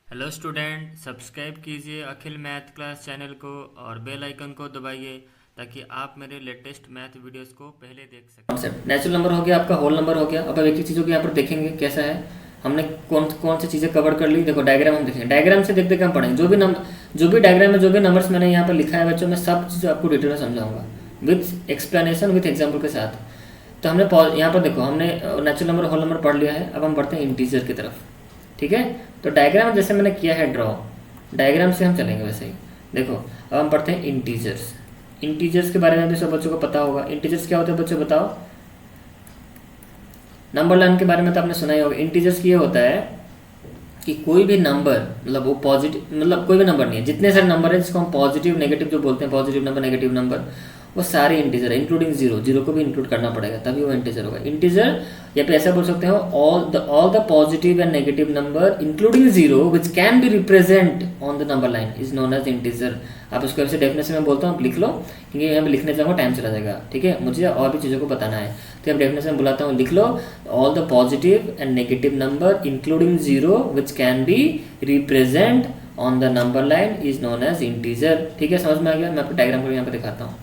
Hello student, subscribe कीजिए अखिल math class channel को और बेल आइकन को दबाइए ताकि आप मेरे लेटेस्ट मैथ वीडियोस को पहले देख सकें। कॉन्सेप्ट नेचुरल नंबर हो गया, आपका होल नंबर हो गया। अब एक एक चीज़ों को यहाँ पर देखेंगे कैसा है, हमने कौन कौन सी चीज़ें कवर कर ली। देखो डायग्राम हम देखेंगे, डायग्राम से देख देख हम पढ़ेंगे। जो भी डायग्राम में जो भी नंबर्स मैंने यहाँ पर लिखा है बच्चों, मैं सब चीज़ आपको डिटेल में समझाऊंगा विथ एक्सप्लेनेशन विथ एग्जाम्पल के साथ। तो हमने यहाँ पर देखो, हमने नेचुरल नंबर होल नंबर पढ़ लिया है। अब हम बढ़ते हैं इंटीजर की तरफ। ठीक है, तो डायग्राम जैसे मैंने किया है ड्रॉ, डायग्राम से हम चलेंगे वैसे ही। देखो अब हम पढ़ते हैं इंटीजर्स। इंटीजर्स के बारे में भी सब बच्चों को पता होगा। इंटीजर्स क्या होता है बच्चों, बताओ। नंबर लाइन के बारे में तो आपने सुना ही होगा। इंटीजर्स की ये होता है कि कोई भी नंबर, मतलब वो पॉजिटिव, मतलब कोई भी नंबर नहीं है, जितने सारे नंबर है जिसको हम पॉजिटिव नेगेटिव जो बोलते हैं, पॉजिटिव नंबर नेगेटिव नंबर, वो सारे इंटीजर है इंक्लूडिंग जीरो। जीरो को भी इंक्लूड करना पड़ेगा तभी वो इंटीजर होगा। इंटीजर या फिर ऐसा बोल सकते हो, all the positive and negative number including zero which can be represent on the number line is known as integer. आप उसको ऐसे डेफिनेशन में बोलता हूँ, आप लिख लो, क्योंकि यहाँ पे लिखने जाऊँगा टाइम चला जाएगा। ठीक है, मुझे और भी चीज़ों को बताना है, तो अब डेफिनेशन बुलाता हूँ, लिख लो। All the positive and negative number including zero which can be represent on the number line is known as integer. ठीक है, समझ में आ गया। मैं आपको डायग्राम को यहाँ पे दिखाता हूँ।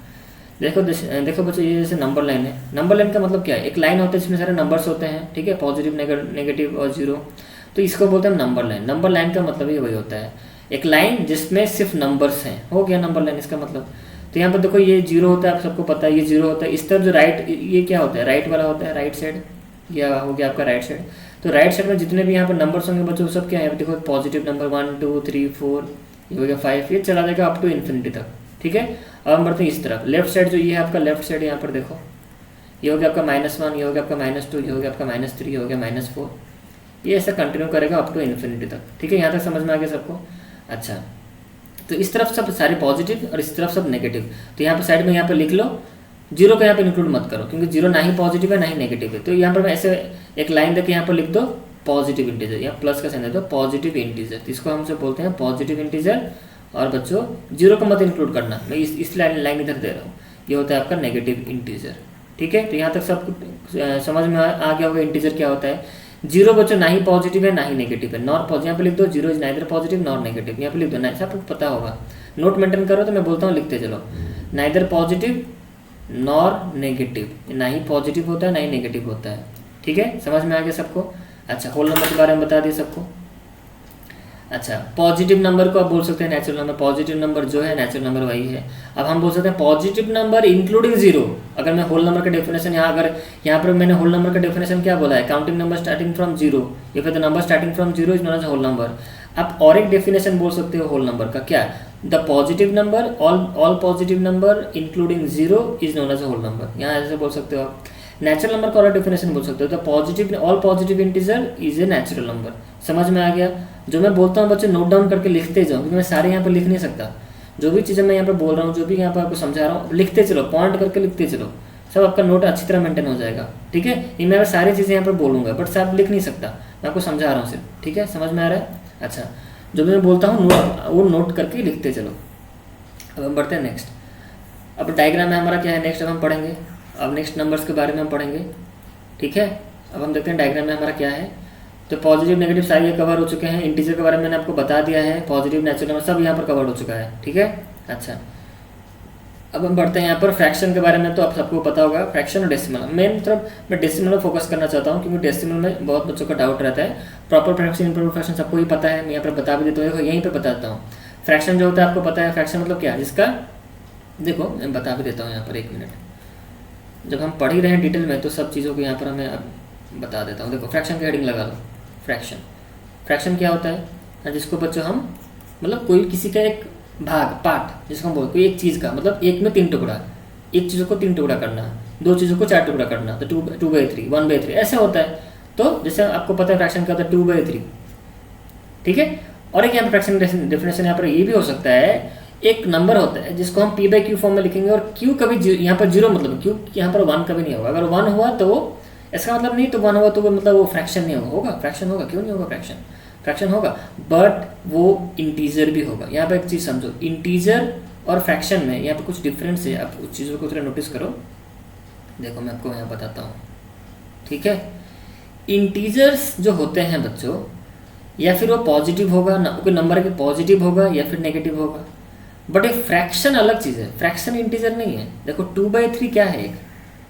देखो देखो बच्चों, ये जैसे नंबर लाइन है। नंबर लाइन का मतलब क्या है, एक लाइन होता है जिसमें सारे नंबर्स होते हैं। ठीक है, पॉजिटिव नेगेटिव और जीरो, तो इसको बोलते हैं नंबर लाइन। नंबर लाइन का मतलब ही वही होता है, एक लाइन जिसमें सिर्फ नंबर्स हैं, हो गया नंबर लाइन इसका मतलब। तो यहाँ पर देखो ये जीरो होता है, आप सबको पता है ये जीरो होता है। इस तरफ जो राइट, ये क्या होता है, राइट वाला होता है, राइट साइड, यह हो गया आपका राइट साइड। तो राइट साइड में जितने भी यहाँ पर नंबर्स होंगे बच्चों, सब क्या है, देखो पॉजिटिव नंबर 1 2 3 4, ये हो गया 5, ये चला जाएगा अप टू इन्फिनिटी तक। ठीक है, अब हम बढ़ते हैं इस तरफ। लेफ्ट साइड जो ये है आपका लेफ्ट साइड, यहाँ पर देखो, ये हो गया आपका -1, ये हो गया आपका -2, ये हो गया आपका -3, ये हो गया -4। ये ऐसा कंटिन्यू करेगा अप टू इन्फिनिटी तक। ठीक है, यहाँ तक समझ में आ गया सबको। अच्छा, तो इस तरफ सब सारे पॉजिटिव और इस तरफ सब नेगेटिव। तो यहाँ पर साइड में यहाँ पर लिख लो, जीरो को यहाँ पर इंक्लूड मत करो, क्योंकि जीरो ना ही पॉजिटिव है ना ही नेगेटिव है। तो यहाँ पर मैं ऐसे एक लाइन देकर यहाँ पर लिख दो पॉजिटिव इंटीजर, यहाँ प्लस का साइन दे दो, पॉजिटिव इंटीजर। इसको हम सब बोलते हैं पॉजिटिव इंटीजर। और बच्चों जीरो को मत इंक्लूड करना, मैं इस लाइन इधर दे रहा हूँ, ये होता है आपका नेगेटिव इंटीजर। ठीक है, तो यहाँ तक सब समझ में आ गया होगा इंटीजर क्या होता है। जीरो बच्चों ना ही पॉजिटिव है ना ही नेगेटिव है, नॉर पॉजिटिव, यहाँ पे लिख दो zero is neither positive nor negative, यहाँ पे लिख दो ना, सबको पता होगा। नोट मेंटेन करो, तो मैं बोलता हूँ लिखते चलो, नाइदर पॉजिटिव नॉर नेगेटिव, ना ही पॉजिटिव होता है ना ही नेगेटिव होता है। ठीक है, समझ में आ गया सबको। अच्छा, होल नंबर के बारे में बता दिए सबको। अच्छा, पॉजिटिव नंबर को आप बोल सकते हैं नेचुरल नंबर। पॉजिटिव नंबर जो है नेचुरल नंबर वही है। अब हम बोल सकते हैं पॉजिटिव नंबर इंक्लूडिंग जीरो। अगर मैं होल नंबर का डेफिनेशन अगर यहाँ पर मैंने होल नंबर का डेफिनेशन क्या बोला है, counting number starting from zero, या फिर the number starting from zero is known as whole number. आप और एक डेफिनेशन बोल सकते हो होल नंबर का, क्या, the positive number, all positive number including zero is known as whole number. यहाँ ऐसे बोल सकते हो आप। नेचुरल नंबर का और डेफिनेशन बोल सकते हो, the positive all positive integer is a natural number. समझ में आ गया। जो मैं बोलता हूँ बच्चे नोट डाउन करके लिखते जाओ, क्योंकि मैं सारे यहाँ पर लिख नहीं सकता। जो भी चीज़ें मैं यहाँ पर बोल रहा हूँ, जो भी यहाँ पर आपको समझा रहा हूँ, लिखते चलो, पॉइंट करके लिखते चलो, सब आपका नोट अच्छी तरह मेंटेन हो जाएगा। ठीक है, ये मैं सारी चीज़ें यहाँ पर बोलूँगा, बट सब लिख नहीं सकता, मैं आपको समझा रहा हूँ सिर्फ। ठीक है, समझ में आ रहा है। अच्छा, जो भी मैं बोलता हूँ वो नोट करके लिखते चलो। अब हम बढ़ते हैं नेक्स्ट। अब डायग्राम में हमारा क्या है, नेक्स्ट अब हम पढ़ेंगे, अब नेक्स्ट नंबर्स के बारे में हम पढ़ेंगे। ठीक है, अब हम देखते हैं डायग्राम में हमारा क्या है। तो पॉजिटिव नेगेटिव सारे ये कवर हो चुके हैं। इंटीजर के बारे में मैंने आपको बता दिया है, पॉजिटिव नेचुरल नंबर सब यहाँ पर कवर हो चुका है। ठीक है, अच्छा, अब हम बढ़ते हैं यहाँ पर फ्रैक्शन के बारे में। तो आप सबको पता होगा फ्रैक्शन और डेसिमल। मेन तरफ मैं डेसिमल में फोकस करना चाहता हूँ, क्योंकि डेसिमल में बहुत बच्चों का डाउट रहता है। प्रॉपर फ्रैक्शन इम्प्रॉपर फ्रैक्शन सबको ही पता है, मैं यहाँ पर बता भी देता हूँ, यहीं पर बताता हूँ। फ्रैक्शन जो होता है आपको पता है, फ्रैक्शन मतलब क्या है, जिसका, देखो मैं बता भी देता हूँ यहाँ पर, एक मिनट। जब हम पढ़ ही रहे हैं डिटेल में, तो सब चीज़ों को यहाँ पर हमें बता देता हूँ। देखो फ्रैक्शन की हेडिंग लगा लो, फ्रैक्शन। फ्रैक्शन क्या होता है, जिसको बच्चों हम, मतलब कोई किसी का एक भाग, पार्ट, जिसको हम बोलते, कोई एक चीज़ का, मतलब एक में 3 टुकड़ा, एक चीज़ों को 3 टुकड़ा करना, 2 चीज़ों को 4 टुकड़ा करना, तो 2/3 1/3 ऐसा होता है। तो जैसे आपको पता है फ्रैक्शन क्या होता है, 2/3। ठीक है, और एक यहाँ पर फ्रैक्शन डेफिनेशन यहाँ पर ये भी हो सकता है, एक नंबर होता है जिसको हम p/q फॉर्म में लिखेंगे, और q कभी यहाँ पर जीरो, मतलब q यहाँ पर 1 कभी नहीं होगा। अगर 1 हुआ तो इसका मतलब नहीं, तो 1 हुआ तो वो मतलब वो फ्रैक्शन नहीं होगा। फ्रैक्शन होगा, क्यों नहीं होगा, फ्रैक्शन होगा, बट वो इंटीजर भी होगा। यहाँ पर एक चीज़ समझो, इंटीजर और फ्रैक्शन में यहाँ पर कुछ डिफरेंस है। आप उस चीज़ों को थोड़ा नोटिस करो। देखो मैं आपको यहाँ बताता हूँ। ठीक है, इंटीजर्स जो होते हैं बच्चों, या फिर वो पॉजिटिव होगा ना, कोई नंबर के पॉजिटिव होगा या फिर नेगेटिव होगा। बट एक फ्रैक्शन अलग चीज़ है, फ्रैक्शन इंटीजर नहीं है। देखो 2/3 क्या है, एक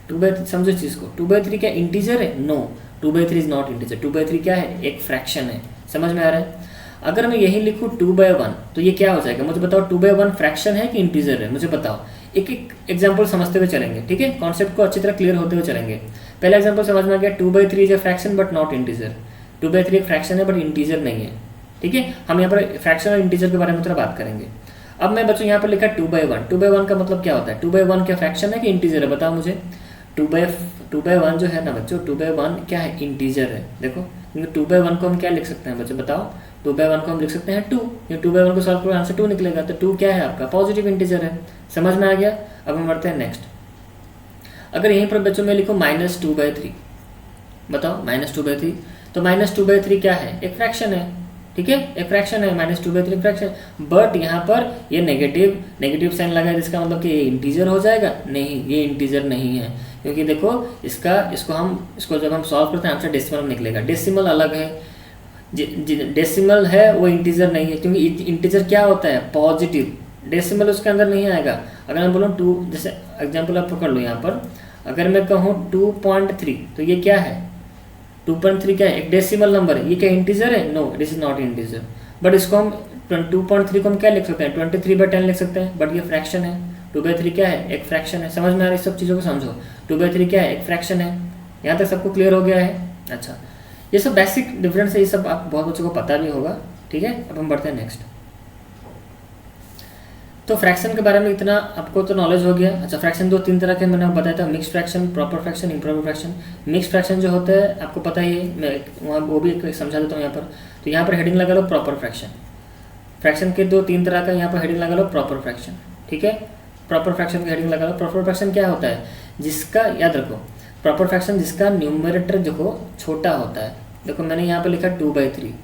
2/3 समझो इस चीज़ को, 2/3 क्या इंटीजर है? No, 2/3 is not integer. 2/3 क्या है? एक फ्रैक्शन है। समझ में आ रहा है? अगर मैं यही लिखूँ 2/1 तो ये क्या हो जाएगा? मुझे बताओ 2/1 फ्रैक्शन है कि इंटीजर है? मुझे बताओ। एक एक एग्जाम्पल समझते हुए चलेंगे, ठीक है, कॉन्सेप्ट को अच्छी तरह क्लियर होते हुए चलेंगे। पहला एग्जाम्पल समझ में आ गया, 2/3 is a fraction but not integer. 2/3 एक फ्रैक्शन है बट इंटीजर नहीं है, ठीक है। हम यहाँ पर फ्रैक्शन और इंटीजर के बारे में थोड़ा बात करेंगे। अब मैं बच्चों यहाँ पर लिखा 2/1। 2/1 का मतलब क्या होता है? 2/1 क्या फ्रैक्शन है कि इंटीजर है? बताओ मुझे। 2/1 जो है ना बच्चों, 2/1 क्या है? इंटीजर है। देखो, क्योंकि 2/1 को हम क्या लिख सकते हैं बच्चों? बताओ। 2/1 को हम लिख सकते हैं 2, क्योंकि 2/1 को सॉल्व करो आंसर 2 निकलेगा। तो 2 क्या है आपका? पॉजिटिव इंटीजर है। समझ में आ गया? अब हम बढ़ते हैं नेक्स्ट। अगर यहीं पर बच्चों में लिखो -2/3, बताओ -2/3, तो -2/3 क्या है? एक फ्रैक्शन है, ठीक है, एक फ्रैक्शन है। -2/3 फ्रैक्शन, बट यहाँ पर ये नेगेटिव साइन लगा है, जिसका मतलब कि ये इंटीजर हो जाएगा? नहीं, ये इंटीजर नहीं है, क्योंकि देखो इसको जब हम सॉल्व करते हैं आंसर डेसिमल में निकलेगा। डेसिमल अलग है, डेसिमल है वो इंटीजर नहीं है, क्योंकि इंटीजर क्या होता है? पॉजिटिव। डेसिमल उसके अंदर नहीं आएगा। अगर मैं बोलूँ 2, जैसे एग्जाम्पल आप पकड़ लो यहाँ पर, अगर मैं कहूँ 2.3 तो ये क्या है? 2.3 क्या है? एक डेसिमल नंबर है। ये क्या इंटीजर है? No, it is not integer. But इसको हम 2.3 को हम क्या लिख सकते हैं? 23/10 लिख सकते हैं, बट ये फ्रैक्शन है। 2/3 क्या है? एक फ्रैक्शन है। समझ में आ रही है? सब चीज़ों को समझो। 2/3 क्या है? एक फ्रैक्शन है। यहाँ तक सबको क्लियर हो गया है? अच्छा, ये सब बेसिक डिफरेंस है, ये सब आप बहुत बच्चों को पता भी होगा, ठीक है। अब हम बढ़ते हैं नेक्स्ट। तो फ्रैक्शन के बारे में इतना आपको तो नॉलेज हो गया। अच्छा, फ्रैक्शन 2-3 तरह के मैंने बताया था, mixed fraction, proper fraction, improper fraction. Mixed fraction जो होता है आपको पता ही है, मैं वहाँ वो भी समझा देता हूँ यहाँ पर। तो यहाँ पर हेडिंग लगा लो प्रॉपर फ्रैक्शन। फ्रैक्शन के 2-3 तरह का यहाँ पर हेडिंग लगा लो प्रॉपर फ्रैक्शन, ठीक है। प्रॉपर फ्रैक्शन की हेडिंग लगा लो। प्रॉपर फ्रैक्शन क्या होता है? जिसका, याद रखो, प्रॉपर फ्रैक्शन जिसका न्यूमरेटर जो छोटा होता है। देखो मैंने यहाँ पर लिखा 2/3,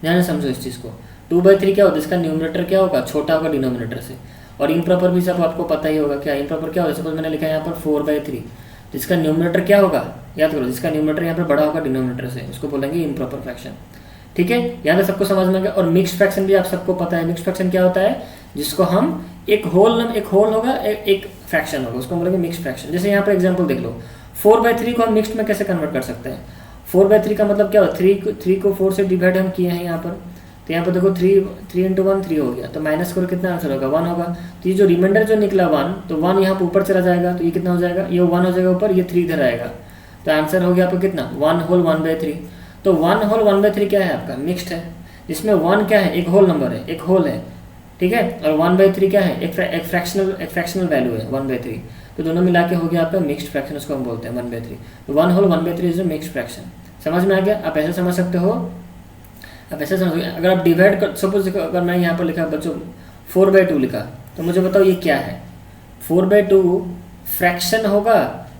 ध्यान से समझो इस चीज़ को। 2/3 क्या होता है? इसका न्यूमरेटर क्या होगा? छोटा होगा डिनोमिनेटर से। और इम्प्रॉपर भी सब आपको पता ही होगा। क्या इम्प्रॉपर क्या होगा? सपोज मैंने लिखा है यहाँ पर 4/3, तो इसका न्यूमरेटर क्या होगा? याद करो, जिसका न्यूमरेटर यहाँ पर बड़ा होगा डिनोमिनेटर से, उसको बोलेंगे इम्प्रॉपर फ्रैक्शन, ठीक है। यहाँ तक सबको समझ में आ गया। और मिक्स्ड फ्रैक्शन भी आप सबको पता है। मिक्स्ड फ्रैक्शन क्या होता है? जिसको हम एक होल होगा, एक फ्रैक्शन होगा, उसको बोलेंगे मिक्स्ड फ्रैक्शन। जैसे यहाँ पर एग्जाम्पल देख लो, 4/3 को हम मिक्स्ड में कैसे कन्वर्ट कर सकते हैं? 4/3 का मतलब क्या होता है? 3 को 4 से डिवाइड हम किए हैं यहाँ पर, तो यहाँ पर देखो 3 × 1 3 हो गया, तो माइनस करो कितना आंसर होगा? 1 होगा। तो ये जो रिमाइंडर जो निकला 1, तो 1 यहाँ पर ऊपर चला जाएगा, तो ये कितना हो जाएगा? ये 1 हो जाएगा ऊपर, ये 3 इधर आएगा, तो आंसर हो गया आपका कितना? 1 होल 1/3। तो 1 होल 1/3 क्या है आपका? मिक्स्ड है, जिसमें 1 क्या है? एक होल नंबर है, एक होल है, ठीक है। और 1/3 क्या है? एक फ्रैक्शनल वैल्यू है 1/3। तो दोनों मिला के हो गया आपका मिक्स्ड फ्रैक्शन, उसको हम बोलते हैं 1/3। तो 1 होल 1/3 इज मिक्स्ड फ्रैक्शन। समझ में आ गया? आप ऐसे समझ सकते हो, आप ऐसे समझ। अगर आप डिवाइड कर, सपोज अगर मैं यहाँ पर लिखा बच्चों 4/2 लिखा, तो मुझे बताओ ये क्या है? 4/2 फ्रैक्शन होगा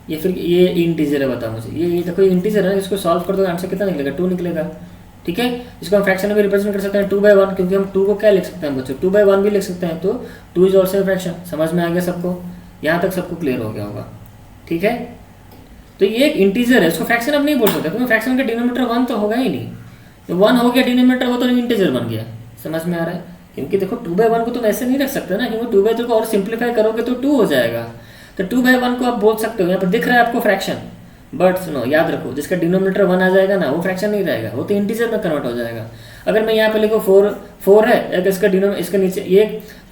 या फिर ये इंटीजर है? बताओ मुझे। ये देखो ये इंटीजर है, इसको सॉल्व कर दो, आंसर कितना निकलेगा? 2 निकलेगा, ठीक है। इसको हम फ्रैक्शन में रिप्रेजेंट कर सकते हैं 2/1, क्योंकि हम 2 को क्या लिख सकते हैं बच्चों? 2/1 भी लिख सकते हैं, तो 2 इज ऑल्सो फ्रैक्शन। समझ में आ गया सबको? यहाँ तक सबको क्लियर हो गया होगा, ठीक है। तो ये एक इंटीजर है, इसको फ्रैक्शन अब नहीं बोल सकते, क्योंकि फ्रैक्शन का डिनोमिनेटर 1 तो होगा ही नहीं। तो 1 हो गया डिनोमिनेटर, वो तो इंटीजर बन गया। समझ में आ रहा है? क्योंकि देखो 2/1 को तुम ऐसे नहीं रख सकते ना, क्योंकि 2/2 को और सिंप्लीफाई करोगे तो 2 हो जाएगा। तो 2/1 को आप बोल सकते हो, यहाँ पर दिख रहा है आपको फ्रैक्शन, बट सुनो याद रखो, जिसका डिनोमिनेटर 1 आ जाएगा ना, वो फ्रैक्शन नहीं रहेगा, वो तो इंटीजर में कन्वर्ट हो जाएगा। अगर मैं यहाँ पे लिखो 4 है, अगर इसके नीचे ये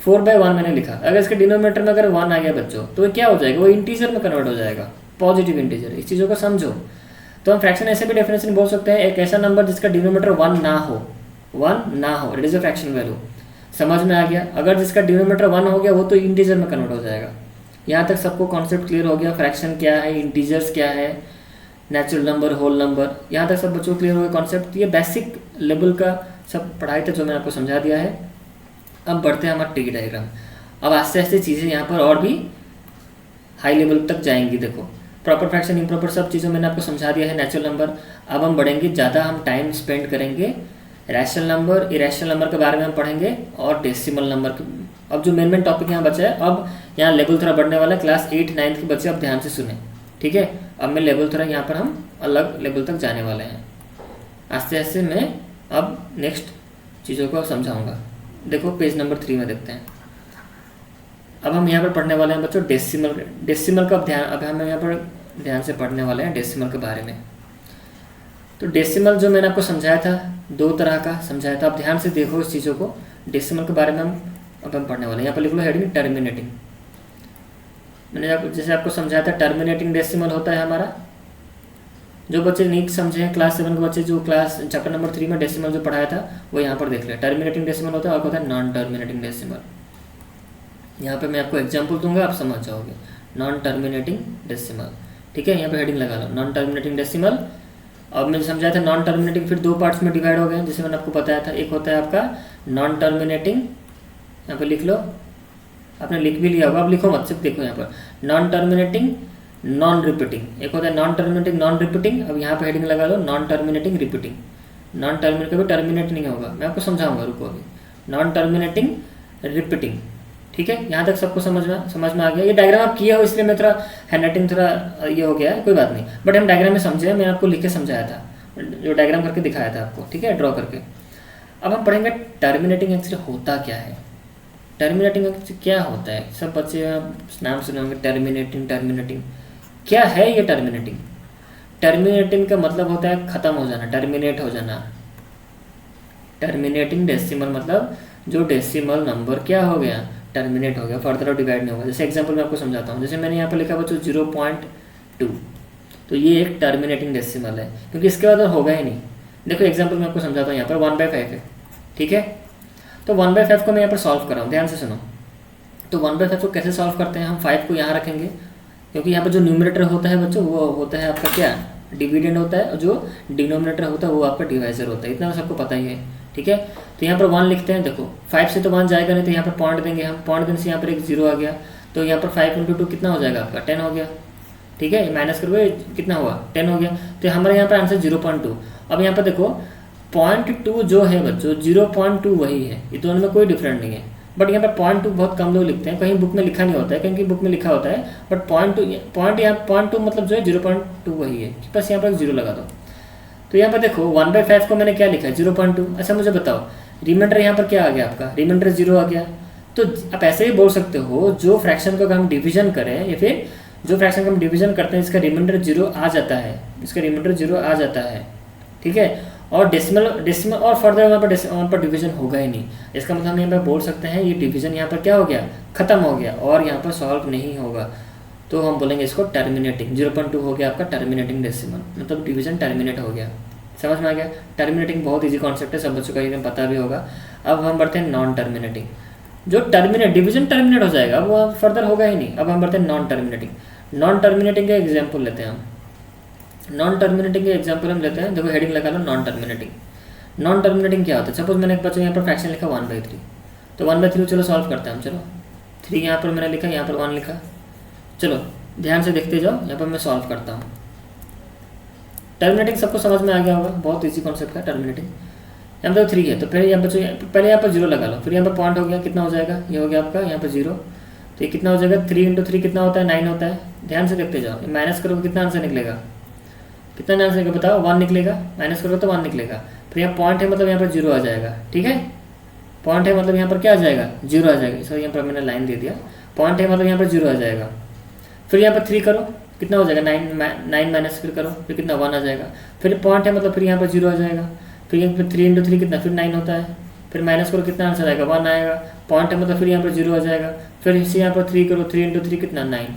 4/1 मैंने लिखा, अगर इसके डिनोमिनेटर में अगर 1 आ गया बच्चों, तो क्या हो जाएगा? वो इंटीजर में कन्वर्ट हो जाएगा, पॉजिटिव इंटीजर। इस चीज़ों को समझो। तो हम फ्रैक्शन ऐसे भी डेफिनेशन बोल सकते हैं, एक ऐसा नंबर जिसका डिनोमिनेटर 1 ना हो, it is a fraction value. समझ में आ गया? अगर जिसका डिनोमिनेटर 1 हो गया, वो तो इंटीजर में कन्वर्ट हो जाएगा। यहाँ तक सबको कॉन्सेप्ट क्लियर हो गया? फ्रैक्शन क्या है, इंटीजर्स क्या है, नेचुरल नंबर, होल नंबर, यहाँ तक सब बच्चों को क्लियर हो गया कॉन्सेप्ट। ये बेसिक लेवल का सब पढ़ाई था जो मैंने आपको समझा दिया है। अब बढ़ते हैं हमारा ट्री डायग्राम। अब आस्ते आस्ते चीज़ें यहाँ पर और भी हाई लेवल तक जाएंगी। देखो प्रॉपर फ्रैक्शन, इम्प्रॉपर, सब चीज़ों मैंने आपको समझा दिया है, नेचुरल नंबर। अब हम बढ़ेंगे, ज़्यादा हम टाइम स्पेंड करेंगे रैशनल नंबर, इरेशनल नंबर के बारे में हम पढ़ेंगे, और डेसिमल नंबर। अब जो मेन टॉपिक यहाँ बचा है, अब यहाँ लेवल थोड़ा बढ़ने वाला है। क्लास 8, 9 के बच्चे अब ध्यान से सुने, ठीक है। अब मैं लेवल थोड़ा यहाँ पर हम अलग लेवल तक जाने वाले हैं। आस्ते आस्ते मैं अब नेक्स्ट चीज़ों को समझाऊंगा। देखो पेज नंबर 3 में देखते हैं। अब हम यहाँ पर पढ़ने वाले हैं बच्चों डेसिमल का ध्यान, अब हम यहाँ पर ध्यान से पढ़ने वाले हैं डेसिमल के बारे में। तो डेसिमल जो मैंने आपको समझाया था, 2 तरह का समझाया था। अब ध्यान से देखो इस चीज़ों को, डेसिमल के बारे में हम पढ़ने वाले हैं। यहाँ पर लिख लो हेडिंग टर्मिनेटिंग। मैंने जैसे आपको समझाया था टर्मिनेटिंग डेसिमल होता है हमारा। जो बच्चे नहीं समझे हैं, क्लास 7 के बच्चे, जो क्लास चैप्टर नंबर 3 में डेसिमल जो पढ़ाया था वो यहाँ पर देख लिया। टर्मिनेटिंग डेसिमल होता है और होता है नॉन टर्मिनेटिंग डेसिमल। यहाँ पे मैं आपको एग्जांपल दूंगा, आप समझ जाओगे। नॉन टर्मिनेटिंग डेसिमल, ठीक है, यहाँ पे हेडिंग लगा लो नॉन टर्मिनेटिंग डेसिमल। अब मैंने समझाया था नॉन टर्मिनेटिंग फिर 2 पार्ट्स में डिवाइड हो गए, जैसे मैंने आपको बताया था। एक होता है आपका नॉन टर्मिनेटिंग, यहाँ पे लिख लो, आपने लिख भी लिया होगा, अब लिखो मत, सिर्फ देखो यहाँ पर नॉन टर्मिनेटिंग नॉन रिपीटिंग। एक होता है नॉन टर्मिनेटिंग नॉन रिपीटिंग, अब यहाँ पे हेडिंग लगा लो non terminating repeating. Non terminate कभी टर्मिनेट नहीं होगा, मैं आपको समझाऊंगा, रुको अभी। नॉन टर्मिनेटिंग रिपीटिंग, ठीक है, यहाँ तक सबको समझ में आ गया। ये डायग्राम आप किए हो इसलिए मैं थोड़ा हैंडराइटिंग थोड़ा ये हो गया है, कोई बात नहीं, बट हम डायग्राम में समझे, मैंने आपको लिख के समझाया था, जो डायग्राम करके दिखाया था आपको, ठीक है, ड्रॉ करके। अब हम पढ़ेंगे टर्मिनेटिंग एक्चुअली होता क्या है। टर्मिनेटिंग एक्चुअली क्या होता है, सब बच्चे नाम सुने होंगे टर्मिनेटिंग क्या है ये टर्मिनेटिंग। टर्मिनेटिंग का मतलब होता है खत्म हो जाना, टर्मिनेट हो जाना। टर्मिनेटिंग डेसिमल मतलब जो डेसिमल नंबर क्या हो गया, टर्मिनेट हो गया, फर्दर और डिवाइड नहीं होगा। जैसे एग्जांपल मैं आपको समझाता हूँ, जैसे मैंने यहाँ पर लिखा बच्चों 0.2, तो ये एक टर्मिनेटिंग डेसिमल है, क्योंकि इसके बाद और होगा ही नहीं। देखो एग्जाम्पल मैं आपको समझाता हूँ, यहाँ पर 1/5 है, ठीक है, तो 1/5 को मैं यहाँ पर सॉल्व कर रहा हूँ, ध्यान से सुनो। तो 1/5 को कैसे सॉल्व करते हैं, हम 5 को यहाँ रखेंगे, क्योंकि यहाँ पर जो न्यूमरेटर होता है बच्चों वो होता है आपका क्या, डिविडेंड होता है, और जो डिनोमिनेटर होता है वो आपका डिवाइजर होता है, इतना सबको पता ही है, ठीक है। तो यहाँ पर 1 लिखते हैं, देखो 5 से तो 1 जाएगा नहीं, तो यहाँ पर पॉइंट देंगे हम, पॉइंट देने से यहाँ पर एक 0 आ गया, तो यहाँ पर 5 × 2 कितना हो जाएगा आपका 10 हो गया, ठीक है, माइनस करोगे कितना हुआ 10 हो गया, तो हमारे यहाँ पर आंसर 0.2। अब यहाँ पर देखो 0.2 जो है बच्चों 0.2 वही है, ये दोनों में कोई डिफरेंट नहीं है, बट यहाँ पर 0.2 बहुत कम लोग लिखते हैं, कहीं बुक में लिखा नहीं होता है, कहीं बुक में लिखा होता है, बट 0.2 मतलब जो है 0.2 वही है, बस यहाँ पर 0 लगा दो। तो यहाँ पर देखो 1/5 को मैंने क्या लिखा है 0.2। अच्छा मुझे बताओ रिमाइंडर यहाँ पर क्या आ गया आपका, रिमाइंडर 0 आ गया। तो आप ऐसे ही बोल सकते हो, जो फ्रैक्शन को हम डिवीजन करें या फिर जो फ्रैक्शन को हम डिवीजन करते हैं इसका रिमाइंडर 0 आ जाता है, इसका रिमाइंडर 0 आ जाता है, ठीक है। और डेसिमल और फर्दर वहाँ पर डिवीजन होगा ही नहीं, इसका मतलब हम यहाँ पर बोल सकते हैं ये डिवीजन यहाँ पर क्या हो गया, खत्म हो गया, और यहाँ पर सॉल्व नहीं होगा, तो हम बोलेंगे इसको टर्मिनेटिंग। 0.2 हो गया आपका टर्मिनेटिंग डेसिमल, मतलब डिवीजन टर्मिनेट हो गया। समझ में आ गया, टर्मिनेटिंग बहुत इजी कॉन्सेप्ट है, सब बच्चों को एकदम पता भी होगा। अब हम बढ़ते हैं नॉन टर्मिनेटिंग, जो टर्मिनेट डिवीजन टर्मिनेट हो जाएगा वो फर्दर होगा ही नहीं। अब हम बढ़ते हैं नॉन टर्मिनेटिंग। नॉन टर्मिनेटिंग का एग्जाम्पल लेते हैं हम, नॉन टर्मिनेटिंग के एग्जाम्पल हम लेते हैं, देखो हेडिंग लगा लो नॉन टर्मिनेटिंग। नॉन टर्मिनेटिंग क्या होता है, सपोज मैंने एक बच्चों यहाँ पर फ्रैक्शन लिखा 1/3, तो 1/3 चलो सॉल्व करते हैं हम, चलो 3 यहाँ पर मैंने लिखा, यहाँ पर 1 लिखा, चलो ध्यान से देखते जाओ, यहाँ पर मैं सॉल्व करता हूँ। टर्मिनेटिंग सबको समझ में आ गया होगा, बहुत इजी कॉन्सेप्ट है टर्मिनेटिंग। यहाँ पर 3 है, तो फिर यहाँ पर पहले यहाँ पर 0 लगा लो, फिर यहाँ पर पॉइंट हो गया, कितना हो जाएगा, ये हो गया आपका यहाँ पर 0, तो ये कितना हो जाएगा 3 × 3 कितना होता है 9 होता है। ध्यान से देखते जाओ, माइनस करोगे कितना आंसर निकलेगा, कितना आंसर निकलेगा बताओ, 1 निकलेगा, माइनस करोगे तो 1 निकलेगा, फिर यहाँ पॉइंट है मतलब यहाँ पर 0 आ जाएगा, ठीक है, पॉइंट है मतलब यहाँ पर क्या आ जाएगा 0 आ जाएगा, सर यहाँ पर मैंने लाइन दे दिया, पॉइंट है मतलब यहाँ पर 0 आ जाएगा। फिर यहाँ पर 3 करो, कितना हो जाएगा 9 माइनस फिर करो, फिर कितना 1 आ जाएगा, फिर पॉइंट है मतलब फिर यहाँ पर 0 आ जाएगा, फिर यहाँ पर 3 × 3 कितना फिर 9 होता है, फिर माइनस करो कितना आंसर आएगा 1 आएगा, पॉइंट है मतलब फिर यहाँ पर 0 आ जाएगा, फिर इसे यहाँ पर 3 करो, 3 × 3 कितना 9।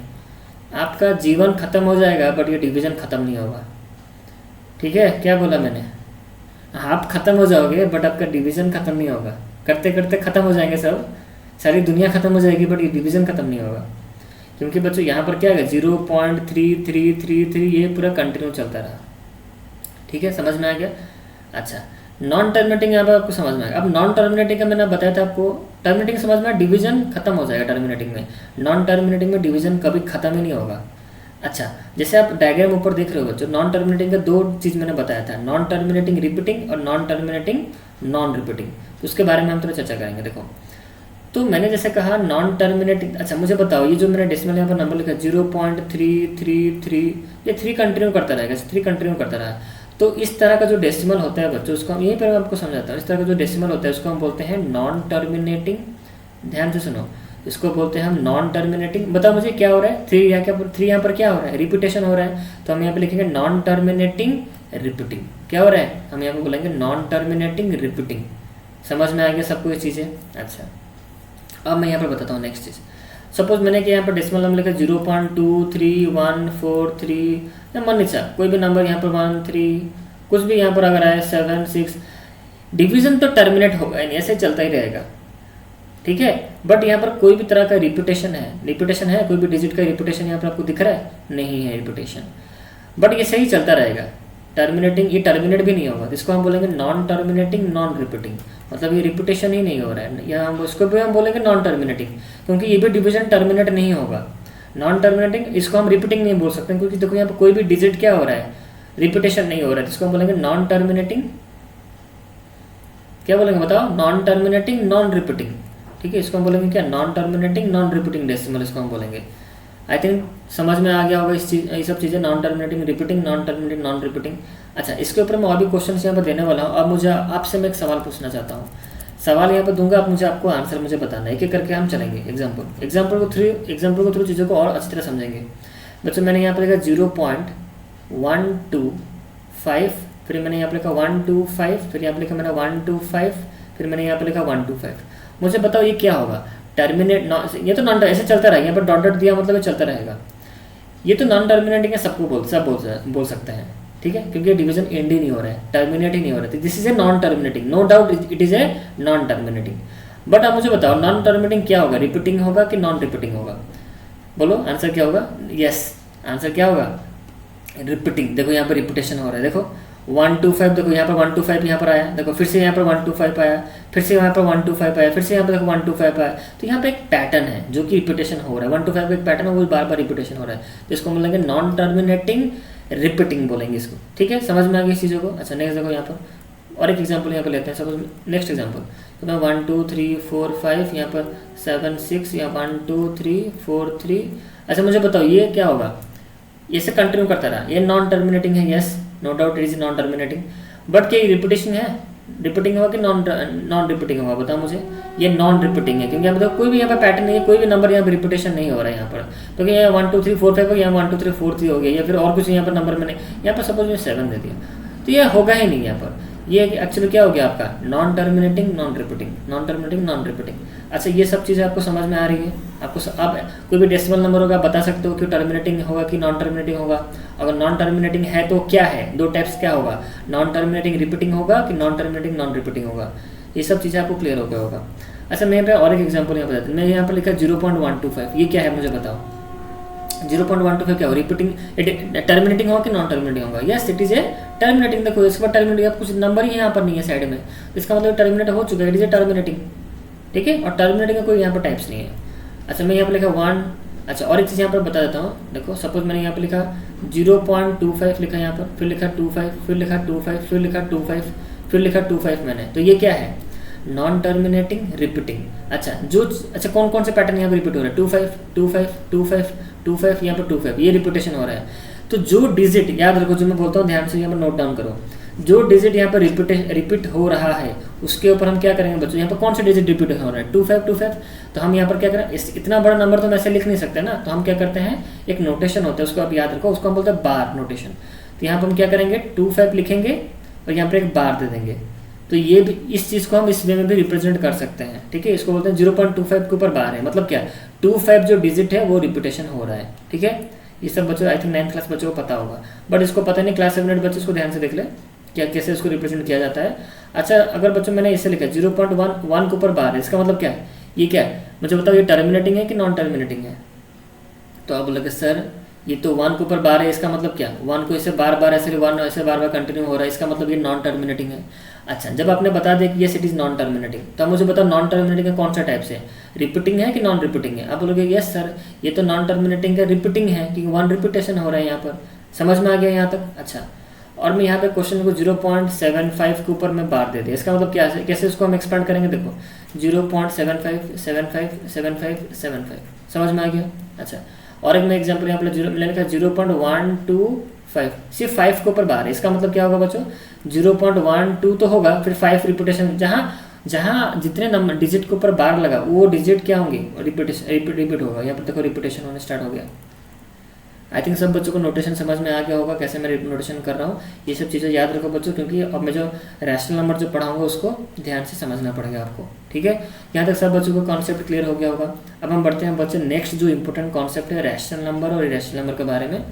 आपका जीवन खत्म हो जाएगा बट ये डिवीजन खत्म नहीं होगा, ठीक है, क्या बोला मैंने, आप खत्म हो जाओगे बट आपका डिवीजन खत्म नहीं होगा, करते करते खत्म हो जाएंगे सब, सारी दुनिया खत्म हो जाएगी बट ये डिवीजन खत्म नहीं होगा, क्योंकि बच्चों यहाँ पर क्या है 0.3333 ये पूरा कंटिन्यू चलता रहा, ठीक है, समझ में आ गया। अच्छा नॉन टर्मिनेटिंग यहाँ पर आपको समझ में आएगा। अब नॉन टर्मिनेटिंग का मैंने बताया था आपको, टर्मिनेटिंग समझ में डिवीजन खत्म हो जाएगा टर्मिनेटिंग में, नॉन टर्मिनेटिंग में डिवीजन कभी खत्म ही नहीं होगा। अच्छा जैसे आप डायग्राम ऊपर देख रहे हो बच्चों, नॉन टर्मिनेटिंग का 2 चीज़ मैंने बताया था, नॉन टर्मिनेटिंग रिपीटिंग और नॉन टर्मिनेटिंग नॉन रिपीटिंग, तो उसके बारे में हम थोड़ा चर्चा करेंगे। देखो तो मैंने जैसे कहा नॉन टर्मिनेटिंग, अच्छा मुझे बताओ ये जो मैंने डेसिमल यहाँ पर नंबर लिखा 0.333, ये 3 कंटिन्यू करता रहेगा, 3 कंटिन्यू करता रहा, तो इस तरह का जो डेसिमल होता है बच्चों, उसको हम यहीं पर आपको समझाता हूँ। इस तरह का जो डेसिमल होता है उसको हम बोलते हैं नॉन टर्मिनेटिंग। ध्यान से सुनो, इसको बोलते हैं हम नॉन टर्मिनेटिंग। बताओ मुझे क्या हो रहा है, 3 यहाँ पर क्या हो रहा है, रिपीटेशन हो रहा है, तो हम यहाँ पे लिखेंगे नॉन टर्मिनेटिंग रिपीटिंग। क्या हो रहा है, हम यहाँ पे बोलेंगे नॉन टर्मिनेटिंग रिपीटिंग। समझ में आ गया सबको ये चीज़ें? अच्छा, अब मैं यहाँ पर बताता हूँ नेक्स्ट चीज़। सपोज मैंने कि यहाँ पर डेसिमल नंबर लिखा 0.23143 या मन इच्छा कोई भी नंबर यहाँ पर 1 3 कुछ भी यहाँ पर अगर आए 7 6, डिवीजन तो टर्मिनेट होगा नहीं, ऐसे चलता ही रहेगा, ठीक है। बट यहाँ पर कोई भी तरह का रिपीटेशन है कोई भी डिजिट का रिपीटेशन यहाँ पर आपको दिख रहा है? नहीं है रिपीटेशन, बट ये सही चलता रहेगा। टर्मिनेटिंग, ये टर्मिनेट भी नहीं होगा, इसको हम बोलेंगे नॉन टर्मिनेटिंग नॉन रिपीटिंग, मतलब ये रिपीटेशन ही नहीं हो रहा है। या हम उसको भी हम बोलेंगे नॉन टर्मिनेटिंग, क्योंकि ये भी डिवीजन टर्मिनेट नहीं होगा। नॉन टर्मिनेटिंग, इसको हम रिपीटिंग नहीं बोल सकते, क्योंकि देखो यहाँ पर कोई भी डिजिट क्या हो रहा है, रिपीटेशन नहीं हो रहा है, इसको हम बोलेंगे नॉन टर्मिनेटिंग। क्या बोलेंगे बताओ? नॉन टर्मिनेटिंग नॉन रिपीटिंग, ठीक है। इसको हम बोलेंगे क्या? Non terminating non repeating decimal, इसको हम बोलेंगे। आई थिंक समझ में आ गया होगा इस चीज, ये सब चीज़ें, non terminating repeating, non terminating non repeating. अच्छा, इसके ऊपर मैं और भी क्वेश्चन यहाँ पर देने वाला हूँ। अब मुझे आपसे मैं एक सवाल पूछना चाहता हूँ, सवाल यहाँ पर दूंगा, आप मुझे आपको आंसर मुझे बताना है। एक एक करके हम चलेंगे, एग्जाम्पल के थ्रू चीज़ों को और अच्छी तरह समझेंगे। बच्चों मैंने यहाँ पर लिखा 0.125, फिर मैंने यहाँ पर लिखा 125, फिर यहाँ पर लिखा मैंने 125, फिर मैंने यहाँ पर लिखा 125। मुझे बताओ ये क्या होगा? टर्मिनेट, ये तो नॉन, ऐसे चलता रहेगा, यहाँ पर डॉट डॉट दिया मतलब ये चलता रहेगा। ये तो नॉन टर्मिनेटिंग है, सबको बोल सकते हैं, ठीक है, क्योंकि डिवीजन एंड ही नहीं हो रहा है, टर्मिनेट ही नहीं हो रहा है। This is a non terminating, no doubt it is a non terminating. But आप मुझे बताओ नॉन टर्मिनेटिंग क्या होगा, रिपीटिंग होगा कि नॉन रिपीटिंग होगा? बोलो आंसर क्या होगा? यस, आंसर क्या होगा? रिपीटिंग। देखो यहाँ पर रिपीटेशन हो रहा है, देखो 125, देखो यहाँ पर 125 यहाँ पर आया, देखो फिर से यहाँ पर 125 आया, फिर से यहाँ पर 125 आया, फिर से यहाँ पर देखो 125 आया। तो यहाँ पे एक पैटर्न है जो कि रिपीटेशन हो रहा है, 125 का एक पैटर्न है, वो बार बार रिपीटेशन हो रहा है, तो इसको बोलेंगे नॉन टर्मिनेटिंग रिपीटिंग बोलेंगे इसको, ठीक है। समझ में आ गई इस चीज़ों को? अच्छा, नेक्स्ट देखो यहाँ पर और एक एग्जाम्पल यहाँ पर लेते हैं। सपोज नेक्स्ट एग्जाम्पल, तो मैं 1 2 3 4 5, यहाँ पर 7 6, यहाँ 1 2 3 4 3। अच्छा मुझे बताओ ये क्या होगा? इसे कंटिन्यू करता रहा, ये नॉन टर्मिनेटिंग है, yes no doubt it is non terminating. But क्या ये रिपीटेशन है? रिपीटिंग होगा कि नॉन रिपीटिंग होगा? बताओ मुझे। ये नॉन रिपीटिंग है, क्योंकि यहाँ पर कोई भी यहाँ पर पैटर्न नहीं है, कोई भी नंबर यहाँ पर रिपीटेशन नहीं हो रहा है यहाँ पर, क्योंकि यहाँ 1 2 3 4 5 हो गया, 1 2 3 4 3 हो गया, या फिर और कुछ यहाँ पर नंबर मैंने यहाँ पर सपोज मैं 7 दे दिया, तो ये होगा ही नहीं यहाँ पर। ये एक्चुअली क्या हो गया आपका? Non terminating non repeating, non terminating non repeating. अच्छा, ये सब चीज़ें आपको समझ में आ रही है? आपको आप कोई भी डेसिमल नंबर होगा बता सकते हो कि टर्मिनेटिंग होगा कि नॉन टर्मिनेटिंग होगा? अगर नॉन टर्मिनेटिंग है तो क्या है, दो टाइप्स क्या होगा, नॉन टर्मिनेटिंग रिपीटिंग होगा कि नॉन टर्मिनेटिंग नॉन रिपीटिंग होगा? ये सब चीज़ें आपको क्लियर हो गया होगा। अच्छा, मैं यहाँ पे और एक एग्जाम्पल यहाँ बताता हूँ। मैं यहाँ पर लिखा 0.125, ये क्या है मुझे बताओ? 0.125 क्या हो? रिपीटिंग, टर्मिनेटिंग होगा कि नॉन टर्मिनेटिंग होगा? Yes it is A terminating. देखो इसके बाद टर्मिनेटिंग, कुछ नंबर ही यहाँ पर नहीं है साइड में, इसका मतलब टर्मिनेट हो चुका है, इट इज ए टर्मिनेटिंग, ठीक है। और टर्मिनेटिंग का कोई यहाँ पर टाइप्स नहीं है। अच्छा, मैं यहाँ पर लिखा 1। अच्छा, और एक चीज़ यहाँ पर बता देता हूँ, देखो सपोज मैंने यहाँ पर लिखा 0.25 लिखा यहाँ पर, फिर लिखा 25, फिर लिखा 25, फिर लिखा 25, फिर लिखा 25 मैंने, तो ये क्या है? Non terminating repeating. अच्छा, अच्छा कौन कौन से पैटर्न यहाँ पर रिपीट हो रहा है? 25 25 25 25, यहाँ पर 25, ये रिपीटेशन हो रहा है। तो जो डिजिट, याद रखो जो मैं बोलता हूँ ध्यान से यहाँ पर नोट डाउन करो, जो डिजिट यहाँ पर रिपीट हो रहा है उसके ऊपर हम क्या करेंगे बच्चों? यहाँ पर कौन से डिजिट रिपीट हो रहा है? 25 25, तो हम यहाँ पर क्या करें? इतना बड़ा नंबर तो मैं ऐसे लिख नहीं सकते ना, तो हम क्या करते हैं, एक नोटेशन होता है, उसको आप याद रखो, उसको हम बोलते हैं बार नोटेशन। तो यहाँ पर हम क्या करेंगे? 25 लिखेंगे और यहाँ पर एक बार दे देंगे। तो ये भी, इस चीज़ को हम इस वे में भी रिप्रेजेंट कर सकते हैं, ठीक है। इसको बोलते हैं 0.25 के ऊपर बार है, मतलब क्या? 25 जो डिजिट है वो रिपीटेशन हो रहा है, ठीक है। ये सब बच्चों आई थिंक 9th क्लास बच्चों को पता होगा, बट इसको पता नहीं, क्लास 7 बच्चे इसको ध्यान से देख ले क्या कैसे इसको रिप्रेजेंट किया जाता है। अच्छा, अगर बच्चों मैंने इसे लिखा 0.1 के ऊपर बार है, इसका मतलब क्या है? ये क्या है मुझे बताओ? ये टर्मिनेटिंग है कि नॉन टर्मिनेटिंग है? तो आप बोलोगे सर ये तो 1 के ऊपर बार है, इसका मतलब क्या? 1 को ऐसे बार बार ऐसे 1 ऐसे बार बार कंटिन्यू हो रहा है, इसका मतलब ये नॉन टर्मिनेटिंग है। अच्छा, जब आपने बता दिया कि ये इट इज नॉन टर्मिनेटिंग, तो मुझे बताओ नॉन टर्मिनेटिंग का कौन सा टाइप से? रिपीटिंग है कि नॉन रिपीटिंग है? आप बोलोगे यस सर ये तो नॉन टर्मिनेटिंग का रिपीटिंग है, क्योंकि 1 रिपीटेशन हो रहा है यहाँ पर। समझ में आ गया यहाँ तक? अच्छा, और मैं यहाँ पे क्वेश्चन को 0.75 के ऊपर मैं बार दे दिया, इसका मतलब क्या है? कैसे उसको हम एक्सपेंड करेंगे? देखो 0.75 75 75 75, समझ में आ गया? अच्छा, और एक मैं एग्जाम्पल यहाँ पर मैंने लिखा 0.125 5, सिर्फ 5 के ऊपर बार है। इसका मतलब क्या होगा बच्चों, 0.12 तो होगा, फिर 5 रिपीटेशन, जहाँ जितने नंबर डिजिट के ऊपर बार लगा वो डिजिट क्या होंगे, रिपीट होगा। यहाँ पर देखो रिपीटेशन होने स्टार्ट हो गया। आई थिंक सब बच्चों को नोटेशन समझ में आ गया होगा, कैसे मैं नोटेशन कर रहा हूँ। ये सब चीज़ें याद रखो बच्चों, क्योंकि अब मैं जो रैशनल नंबर जो पढ़ाऊंगा उसको ध्यान से समझना पड़ेगा आपको, ठीक है। यहाँ तक सब बच्चों को कॉन्सेप्ट क्लियर हो गया होगा। अब हम बढ़ते हैं बच्चे नेक्स्ट जो इंपॉर्टेंट कॉन्सेप्ट है रैशनल नंबर और इरेशनल नंबर के बारे में,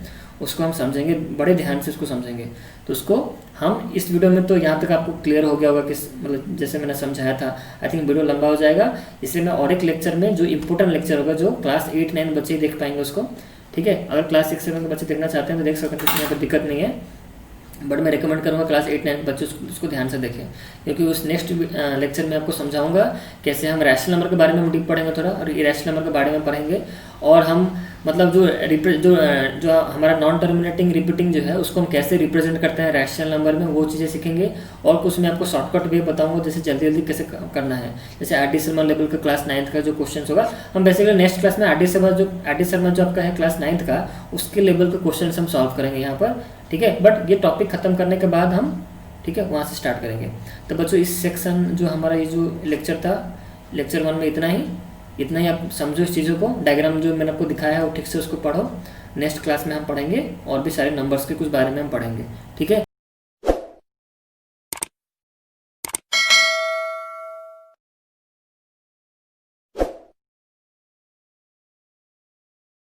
उसको हम समझेंगे, बड़े ध्यान से उसको समझेंगे। तो उसको हम इस वीडियो में, तो यहाँ तक आपको क्लियर हो गया होगा कि मतलब जैसे मैंने समझाया था। आई थिंक वीडियो लंबा हो जाएगा, इसलिए मैं और एक लेक्चर में, जो इंपॉर्टेंट लेक्चर होगा, जो क्लास 8-9 बच्चे ही देख पाएंगे उसको, ठीक है। अगर क्लास 6-7 के बच्चे देखना चाहते हैं तो देख सकते हैं, यहाँ पर दिक्कत नहीं है, बट मैं रिकमेंड करूँगा क्लास 8-9 बच्चे उसको ध्यान से देखें, क्योंकि उस नेक्स्ट लेक्चर में आपको समझाऊंगा कैसे हम रैशनल नंबर के बारे में डीप पढ़ेंगे थोड़ा, और इरेशनल नंबर के बारे में पढ़ेंगे। और हम मतलब जो हमारा नॉन टर्मिनेटिंग रिपीटिंग जो है उसको हम कैसे रिप्रेजेंट करते हैं रैशनल नंबर में, वो चीज़ें सीखेंगे। और कुछ मैं आपको शॉर्टकट भी बताऊंगा, जैसे जल्दी जल्दी कैसे करना है। जैसे आर डी शर्मा लेवल का क्लास 9th का जो क्वेश्चन होगा, हम बेसिकली नेक्स्ट क्लास में आर डी शर्मा जो आपका है क्लास 9th का, उसके लेवल के क्वेश्चन हम सॉल्व करेंगे यहाँ पर, ठीक है। बट ये टॉपिक खत्म करने के बाद हम, ठीक है, वहाँ से स्टार्ट करेंगे। तो बच्चों इस सेक्शन जो हमारा ये जो लेक्चर था, लेक्चर 1 में इतना ही आप समझो इस चीज़ों को। डायग्राम जो मैंने आपको दिखाया है वो ठीक से उसको पढ़ो। नेक्स्ट क्लास में हम पढ़ेंगे और भी सारे नंबर्स के कुछ बारे में हम पढ़ेंगे, ठीक है।